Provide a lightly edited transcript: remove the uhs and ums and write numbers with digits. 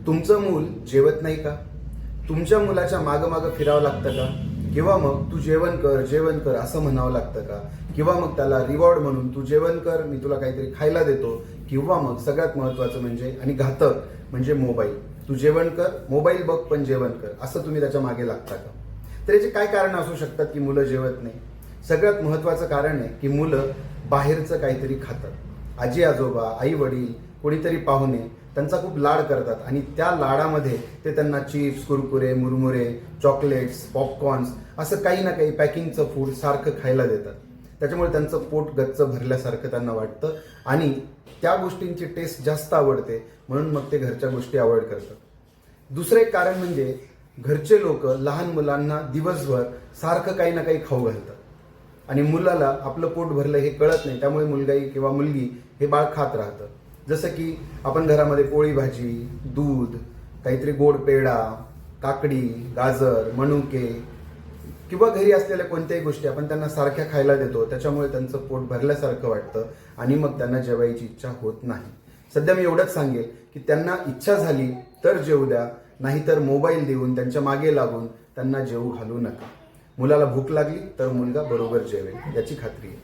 तुमचं मूल जेवत नाही का? तुमच्या मुलाच्या मागं मागं फिरावं लागतं का? किंवा मग तू जेवण कर असं म्हणावं लागतं का? किंवा मग त्याला रिवॉर्ड म्हणून तू जेवण कर, मी तुला काहीतरी खायला देतो. किंवा मग सगळ्यात महत्वाचं म्हणजे आणि घातक म्हणजे मोबाईल. तू जेवण कर, मोबाईल बघ पण जेवण कर, असं तुम्ही त्याच्या मागे लागता का? तर याचे काय कारण असू शकतात की मुलं जेवत नाही? सगळ्यात महत्वाचं कारण आहे की मुलं बाहेरचं काहीतरी खातात. आजी आजोबा, आई वडील, कोणीतरी पाहुणे त्यांचा खूप लाड करतात आणि त्या लाडामध्ये ते त्यांना चिप्स, कुरकुरे, मुरमुरे, चॉकलेट्स, पॉपकॉर्न्स असं काही ना काही पॅकिंगचं फूड सारखं खायला देतात. त्याच्यामुळे त्यांचं पोट गच्च भरल्यासारखं त्यांना वाटतं आणि त्या गोष्टींची टेस्ट जास्त आवडते, म्हणून मग ते घरच्या गोष्टी अवॉइड करतात. दुसरं एक कारण म्हणजे घरचे लोक लहान मुलांना दिवसभर सारखं काही ना काही खाऊ घालतात आणि मुलाला आपलं पोट भरलं हे कळत नाही, त्यामुळे मुलगा किंवा मुलगी हे बाळ खात राहतं. जसं की आपण घरामध्ये पोळी भाजी, दूध, काहीतरी गोड पेढा, काकडी, गाजर, मनुके किंवा घरी असलेल्या कोणत्याही गोष्टी आपण त्यांना सारख्या खायला देतो. त्याच्यामुळे त्यांचं पोट भरल्यासारखं वाटतं आणि मग त्यांना जेवायची इच्छा होत नाही. सध्या मी एवढंच सांगेल की त्यांना इच्छा झाली तर जेवू द्या, नाहीतर मोबाईल देऊन त्यांच्या मागे लागून त्यांना जेवू घालू नका. मुलाला भूक लागली तर मुलगा बरोबर जेवेल याची खात्री आहे.